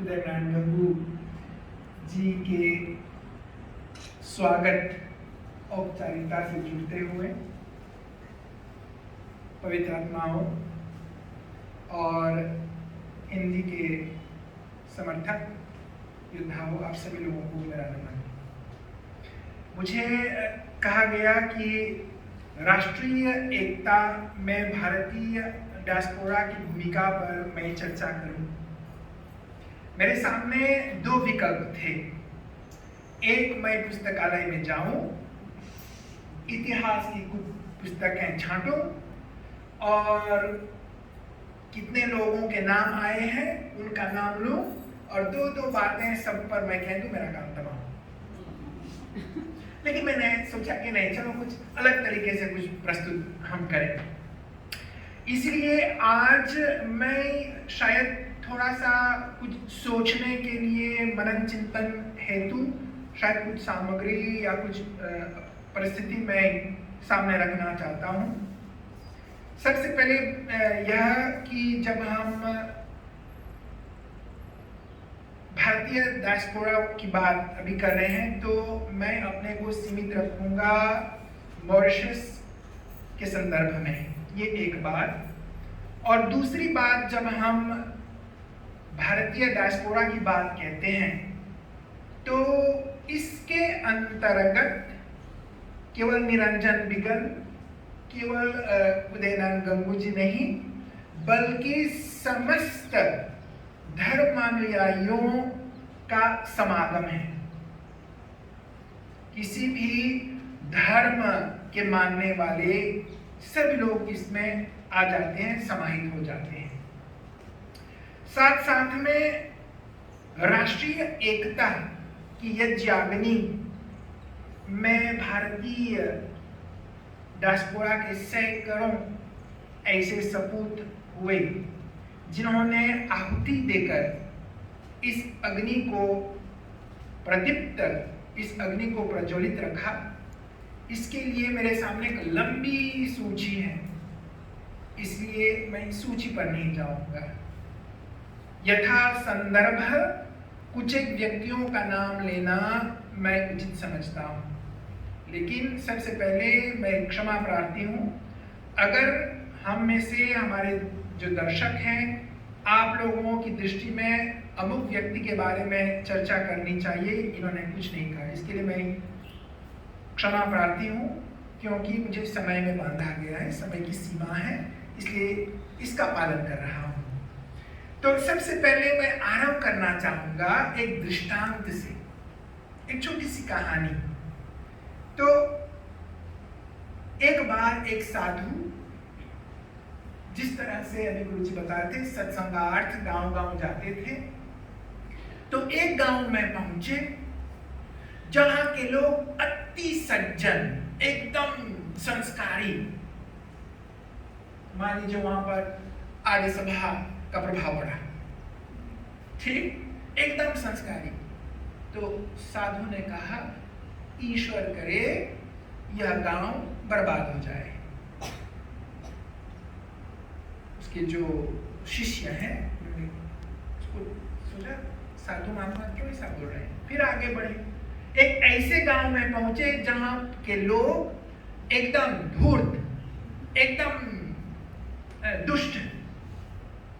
उदय नारायण गंगू जी के स्वागत औपचारिकता से जुड़ते हुए पवित्र आत्माओं और हिंदी के समर्थक योद्धाओं, आप सभी लोगों को मेरा नमन। मुझे कहा गया कि राष्ट्रीय एकता में भारतीय डायस्पोरा की भूमिका पर मैं चर्चा करूं। मेरे सामने दो विकल्प थे। एक, मैं पुस्तकालय में जाऊं, इतिहास की कुछ पुस्तकें छांटूं और कितने लोगों के नाम आए हैं उनका नाम लूं और दो दो बातें सब पर मैं कह दूं, मेरा काम तमाम। लेकिन मैंने सोचा कि नहीं, चलो कुछ अलग तरीके से कुछ प्रस्तुत हम करें। इसलिए आज मैं शायद थोड़ा सा कुछ सोचने के लिए, मनन चिंतन हेतु शायद कुछ सामग्री या कुछ परिस्थिति में सामने रखना चाहता हूँ। सबसे पहले यह कि जब हम भारतीय डायस्पोरा की बात अभी कर रहे हैं तो मैं अपने को सीमित रखूंगा मॉरिशस के संदर्भ में, ये एक बात। और दूसरी बात, जब हम भारतीय डायस्पोरा की बात कहते हैं तो इसके अंतर्गत केवल निरंजन बिगल, केवल उदय नारायण गंगू जी नहीं, बल्कि समस्त धर्मानुयायियों का समागम है। किसी भी धर्म के मानने वाले सभी लोग इसमें आ जाते हैं, समाहित हो जाते हैं। साथ साथ में राष्ट्रीय एकता की यज्ञाग्नि में भारतीय डायस्पोरा के सैकड़ों ऐसे सपूत हुए जिन्होंने आहुति देकर इस अग्नि को प्रदीप्त, इस अग्नि को प्रज्वलित रखा। इसके लिए मेरे सामने एक लंबी सूची है, इसलिए मैं इस सूची पर नहीं जाऊंगा। यथा संदर्भ कुछ एक व्यक्तियों का नाम लेना मैं उचित समझता हूँ, लेकिन सबसे पहले मैं क्षमा प्रार्थी हूँ अगर हम में से हमारे जो दर्शक हैं, आप लोगों की दृष्टि में अमुक व्यक्ति के बारे में चर्चा करनी चाहिए, इन्होंने कुछ नहीं कहा, इसके लिए मैं क्षमा प्रार्थी हूँ, क्योंकि मुझे समय में बांधा गया है, समय की सीमा है, इसलिए इसका पालन कर रहा हूँ। तो सबसे पहले मैं आरंभ करना चाहूंगा एक दृष्टांत से, एक छोटी सी कहानी। तो एक बार एक साधु, जिस तरह से अभी गुरु जी बता रहे थे, सत्संगार्थ गांव-गांव जाते थे, तो एक गांव में पहुंचे जहां के लोग अति सज्जन, एकदम संस्कारी। मान लीजिए वहां पर आर्य सभा का प्रभाव पड़ा, ठीक, एकदम संस्कारी। तो साधु ने कहा, ईश्वर करे यह गांव बर्बाद हो जाए। उसके जो शिष्य हैं उन्होंने उसको सोचा, साधु महात्मा क्यों ऐसा बोल रहे हैं, फिर आगे बढ़े। एक ऐसे गांव में पहुंचे जहां के लोग एकदम धूर्त, एकदम दुष्ट,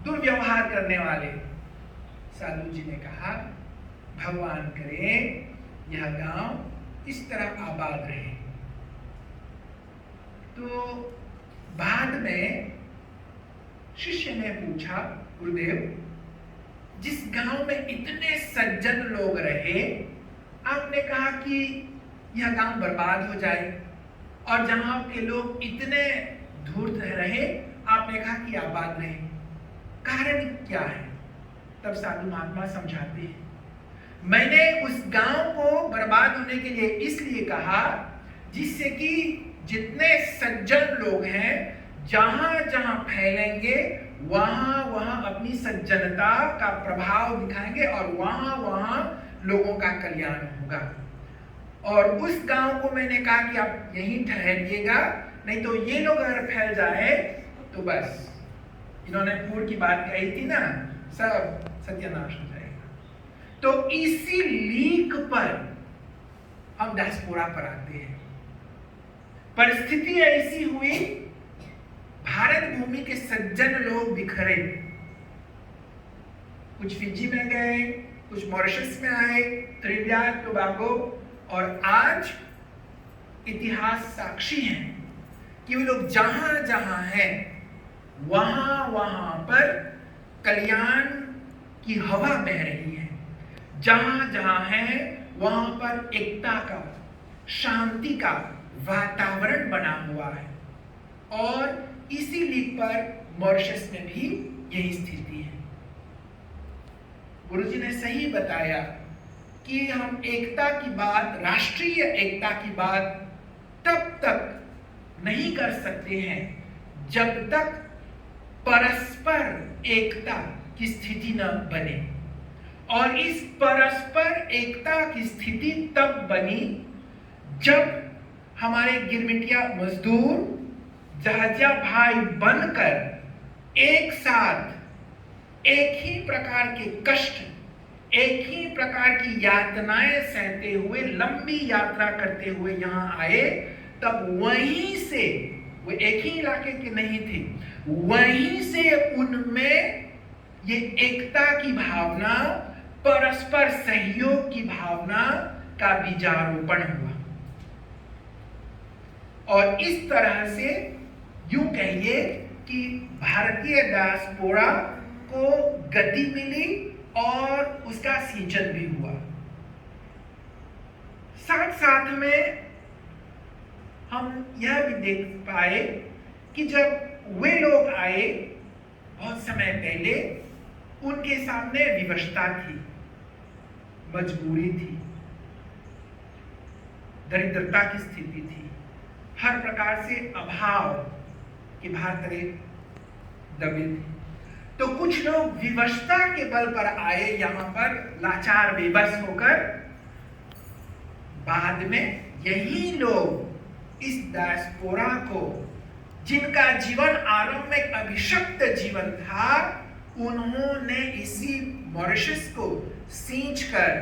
दुर्व्यवहार करने वाले। साधु जी ने कहा, भगवान करे यह गांव इस तरह आबाद रहे। तो बाद में शिष्य ने पूछा, गुरुदेव, जिस गांव में इतने सज्जन लोग रहे, आपने कहा कि यह गांव बर्बाद हो जाए, और जहां के लोग इतने धूर्त रहे, आपने कहा कि आबाद रहे, कारण क्या है? तब साधु महात्मा समझाते हैं, मैंने उस गांव को बर्बाद होने के लिए इसलिए कहा जिससे कि जितने सज्जन लोग हैं, जहां जहां फैलेंगे वहां वहां अपनी सज्जनता का प्रभाव दिखाएंगे और वहां वहां लोगों का कल्याण होगा। और उस गांव को मैंने कहा कि आप यहीं ठहरिएगा, नहीं तो ये लोग अगर फैल जाए तो बस, इन्होंने पूर्व की बात कही थी ना, सब सत्यानाश हो जाएगा। तो इसी लीक पर हम डायस्पोरा पर आते हैं। परिस्थिति ऐसी हुई, भारत भूमि के सज्जन लोग बिखरे, कुछ फिजी में गए, कुछ मॉरिशस में आए, त्रिनिदाद टोबैगो, और आज इतिहास साक्षी है कि वे लोग जहां जहां हैं वहां वहां पर कल्याण की हवा बह रही है। जहां जहां है वहां पर एकता का, शांति का वातावरण बना हुआ है। और इसी लीग पर मॉरिशस में भी यही स्थिति है। गुरुजी ने सही बताया कि हम एकता की बात, राष्ट्रीय एकता की बात तब तक नहीं कर सकते हैं जब तक परस्पर एकता की स्थिति न बने। और इस परस्पर एकता की स्थिति तब बनी जब हमारे गिरमिटिया मजदूर जहाजिया भाई बनकर एक साथ एक ही प्रकार के कष्ट, एक ही प्रकार की यातनाएं सहते हुए, लंबी यात्रा करते हुए यहां आए। तब वहीं से, वो एक ही इलाके के नहीं थे, वहीं से उनमें ये एकता की भावना, परस्पर सहयोग की भावना का बीजारोपण हुआ। और इस तरह से यूं कहिए कि भारतीय डायस्पोरा को गति मिली और उसका सिंचन भी हुआ। साथ साथ में हम यह भी देख पाए कि जब वे लोग आए बहुत समय पहले, उनके सामने विवशता थी, मजबूरी थी, दरिद्रता की स्थिति थी, हर प्रकार से अभाव के भार तले दबे थे। तो कुछ लोग विवशता के बल पर आए यहां पर, लाचार बेबस होकर। बाद में यही लोग इस डायस्पोरा को, जिनका जीवन आरंभ में अभिशप्त जीवन था, उन्होंने इसी मॉरिशस को सींचकर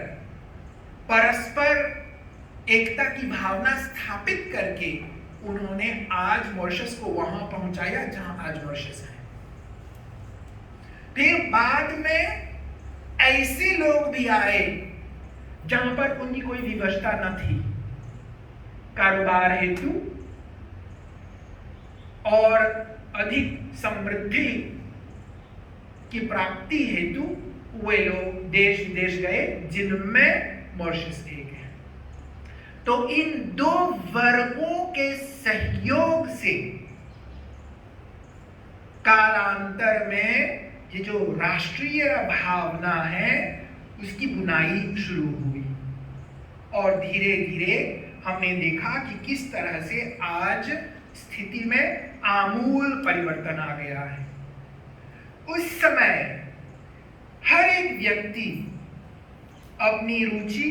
परस्पर एकता की भावना स्थापित करके उन्होंने आज मॉरिशस को वहां पहुंचाया जहां आज मॉरिशस है। फिर बाद में ऐसे लोग भी आए जहां पर उनकी कोई विवशता न थी, कारोबार हेतु और अधिक समृद्धि की प्राप्ति हेतु वे लोग देश विदेश गए, जिनमें मॉरिशस एक है। तो इन दो वर्गों के सहयोग से कालांतर में ये जो राष्ट्रीय भावना है उसकी बुनाई शुरू हुई। और धीरे धीरे हमने देखा कि किस तरह से आज स्थिति में आमूल परिवर्तन आ गया है। उस समय हर एक व्यक्ति अपनी रुचि,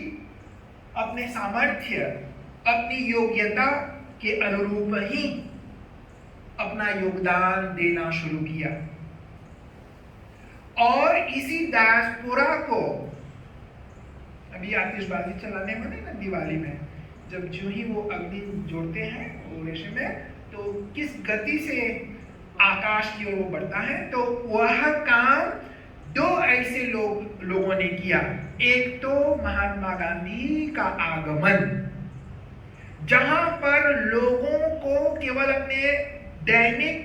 अपने सामर्थ्य, अपनी योग्यता के अनुरूप ही अपना योगदान देना शुरू किया। और इसी डायस्पोरा को अभी आतिशबाजी चलाने में ना, दिवाली में जब जो ही वो अग्नि जोड़ते हैं ओरेशे में, तो किस गति से आकाश की ओर वो बढ़ता है। तो वह काम दो ऐसे लोगों ने किया। एक तो महात्मा गांधी का आगमन, जहां पर लोगों को केवल अपने दैनिक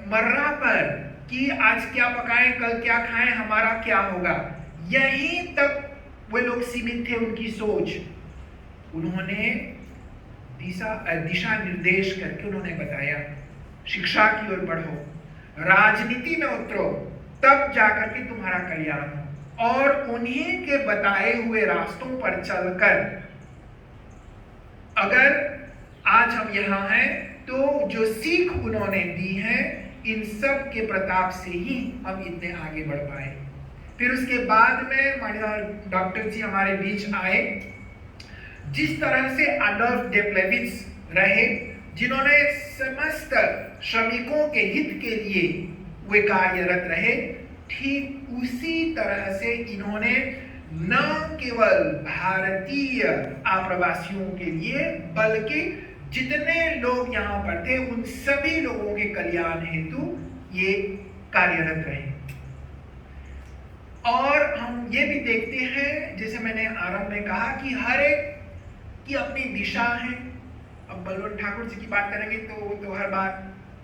मर्रा पर कि आज क्या पकाएं, कल क्या खाएं, हमारा क्या होगा, यहीं तक वे लोग सीमित थे उनकी सोच। उन्होंने दिशा निर्देश करके उन्होंने बताया, शिक्षा की ओर बढ़ो, राजनीति में उतरो, तब जाकर के तुम्हारा कल्याण हो। और उन्हीं के बताए हुए रास्तों पर चलकर अगर आज हम यहाँ हैं, तो जो सीख उन्होंने दी है, इन सब के प्रताप से ही हम इतने आगे बढ़ पाए। फिर उसके बाद में माननीय डॉक्टर जी हमारे बीच आए। जिस तरह से एडोल्फ डेप्लेविट्स रहे, जिन्होंने समस्त श्रमिकों के हित के लिए वे कार्यरत रहे, ठीक उसी तरह से इन्होंने न केवल भारतीय आप्रवासियों के लिए बल्कि जितने लोग यहाँ पर थे उन सभी लोगों के कल्याण हेतु ये कार्यरत रहे। और हम ये भी देखते हैं, जैसे मैंने आरंभ में कहा, कि हर एक की अपनी दिशा है। अब बलवंत ठाकुर जी की बात करेंगे तो हर बार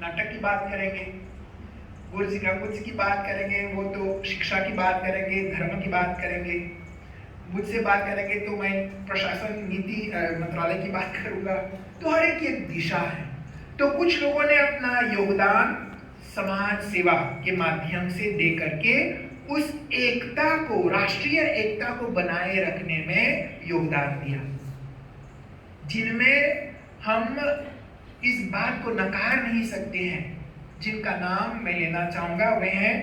नाटक की बात करेंगे, गुरुजी की बात करेंगे, वो तो शिक्षा की बात करेंगे, धर्म की बात करेंगे। मुझसे बात करेंगे तो मैं प्रशासन नीति मंत्रालय की बात करूंगा। तो हर एक की एक दिशा है। तो कुछ लोगों ने अपना योगदान समाज सेवा के माध्यम से दे करके उस एकता को, राष्ट्रीय एकता को बनाए रखने में योगदान दिया, जिनमें हम इस बात को नकार नहीं सकते हैं, जिनका नाम मैं लेना चाहूंगा वे हैं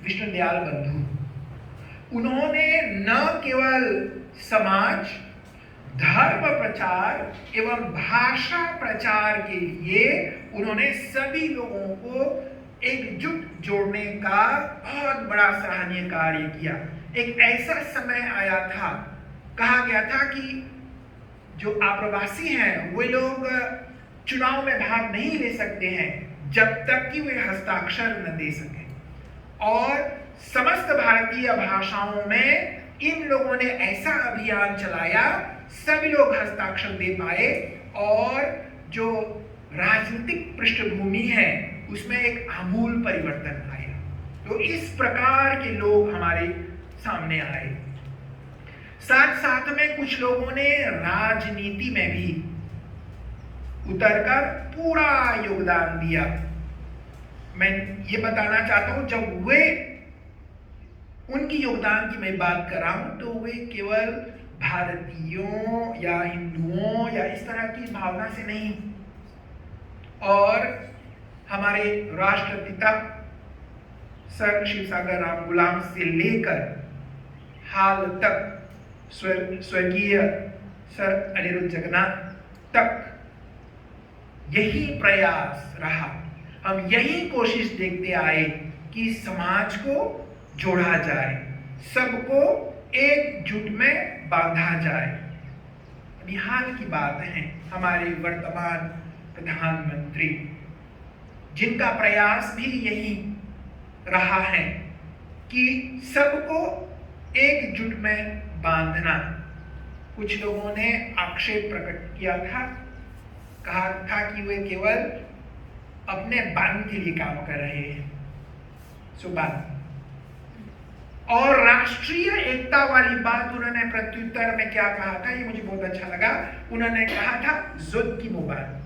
विष्णुदयाल बंधु। उन्होंने न केवल समाज, धर्म प्रचार एवं भाषा प्रचार के लिए उन्होंने सभी लोगों को एकजुट जोड़ने का बहुत बड़ा सराहनीय कार्य किया। एक ऐसा समय आया था, कहा गया था कि जो आप्रवासी हैं वे लोग चुनाव में भाग नहीं ले सकते हैं जब तक कि वे हस्ताक्षर न दे सकें। और समस्त भारतीय भाषाओं में इन लोगों ने ऐसा अभियान चलाया, सभी लोग हस्ताक्षर दे पाए और जो राजनीतिक पृष्ठभूमि है उसमें एक आमूल परिवर्तन आया। तो इस प्रकार के लोग हमारे सामने आए। साथ साथ में कुछ लोगों ने राजनीति में भी उतरकर पूरा योगदान दिया। मैं ये बताना चाहता हूं, जब वे उनकी योगदान की मैं बात कर रहा हूं तो वे केवल भारतीयों या हिंदुओं या इस तरह की भावना से नहीं, और हमारे राष्ट्रपिता सर शिवसागर राम गुलाम से लेकर हाल तक स्वर्गीय सर अनिरुद्ध जगन्नाथ तक यही प्रयास रहा। हम यही कोशिश देखते आए कि समाज को जोड़ा जाए, सबको एकजुट में बांधा जाए। अभी हाल की बात है, हमारे वर्तमान प्रधानमंत्री, जिनका प्रयास भी यही रहा है कि सबको एकजुट में बांधना। कुछ लोगों ने आक्षेप प्रकट किया था, कहा था कि वे केवल अपने बान के लिए काम कर रहे हैं, सुबान। और राष्ट्रीय एकता वाली बात उन्होंने प्रत्युत्तर में क्या कहा था, ये मुझे बहुत अच्छा लगा। उन्होंने कहा था जुद की मुबारक।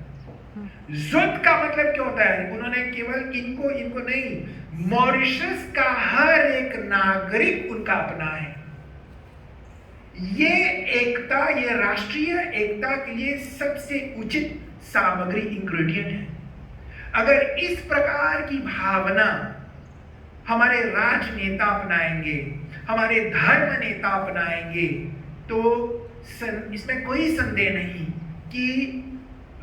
जुद का मतलब क्या होता है? उन्होंने केवल इनको नहीं, मॉरिशस का हर एक नागरिक उनका अपना है। ये एकता, ये राष्ट्रीय एकता के लिए सबसे उचित सामग्री, इंग्रेडिएंट है। अगर इस प्रकार की भावना हमारे राजनेता अपनाएंगे, हमारे धर्म नेता अपनाएंगे, तो इसमें कोई संदेह नहीं कि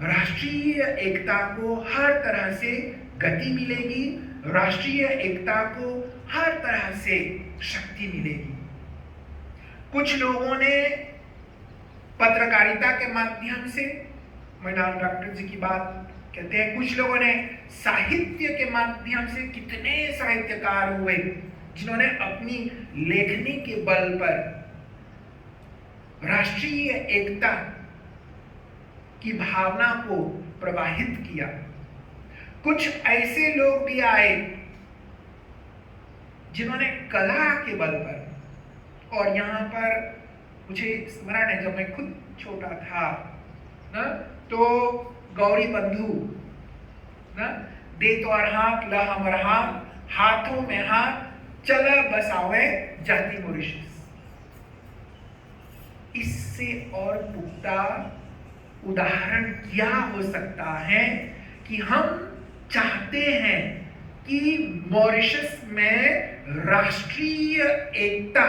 राष्ट्रीय एकता को हर तरह से गति मिलेगी, राष्ट्रीय एकता को हर तरह से शक्ति मिलेगी। कुछ लोगों ने पत्रकारिता के माध्यम से, मैदान डॉक्टर जी की बात कहते हैं, कुछ लोगों ने साहित्य के माध्यम से, कितने साहित्यकार हुए जिन्होंने अपनी लेखनी के बल पर राष्ट्रीय एकता की भावना को प्रवाहित किया। कुछ ऐसे लोग भी आए जिन्होंने कला के बल पर, और यहाँ पर मुझे स्मरण है जब मैं खुद छोटा था ना, तो गौरी बंधु ना, दे तो हाथ ल हमर हाथ, हाथों में हाथ, चला बसावे जाति मॉरिशस। इससे और पुख्ता उदाहरण क्या हो सकता है कि हम चाहते हैं कि मॉरिशस में राष्ट्रीय एकता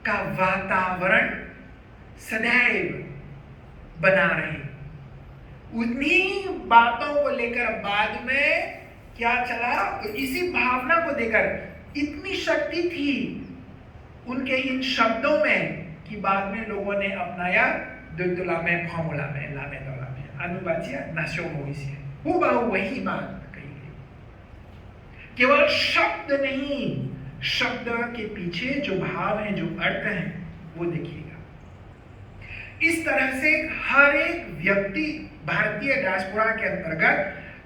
का वातावरण सदैव बना रहे। उन्हीं बातों को लेकर बाद में क्या चला, इसी भावना को देकर इतनी शक्ति थी उनके इन शब्दों में कि बाद में लोगों ने अपनाया दुलतुला में फॉर्मूला में लामे दौला में अनुवाचिया नाशो मोइसी वो वही बात कही गई। केवल शब्द नहीं, शब्द के पीछे जो भाव है, जो अर्थ है, वो देखिएगा। इस तरह से हर एक व्यक्ति भारतीय डायस्पोरा के अंतर्गत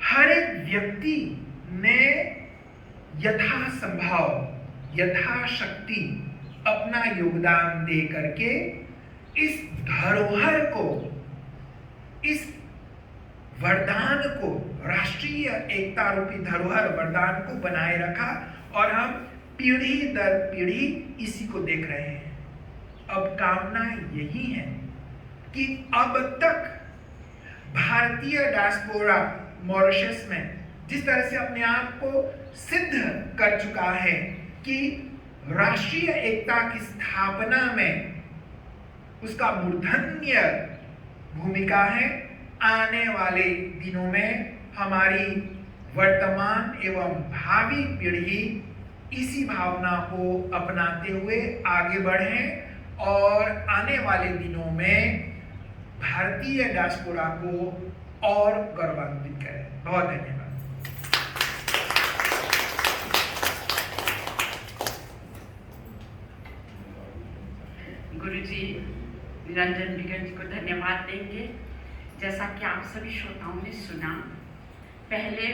हर एक व्यक्ति ने यथासंभव यथाशक्ति अपना योगदान दे करके इस धरोहर को, इस वरदान को, राष्ट्रीय एकता रूपी धरोहर वरदान को बनाए रखा और हम पीढ़ी दर पीढ़ी इसी को देख रहे हैं। अब कामना यही है कि अब तक भारतीय डायस्पोरा मॉरिशस में जिस तरह से अपने आप को सिद्ध कर चुका है कि राष्ट्रीय एकता की स्थापना में उसका मूर्धन्य भूमिका है, आने वाले दिनों में हमारी वर्तमान एवं भावी पीढ़ी इसी भावना को अपनाते हुए आगे बढ़ें और आने वाले दिनों में भारतीय डायस्पोरा को और गौरवान्वित करें। बहुत धन्यवाद। गुरुजी निरंजन बिगन जी को धन्यवाद देंगे। जैसा कि आप सभी श्रोताओं ने सुना, पहले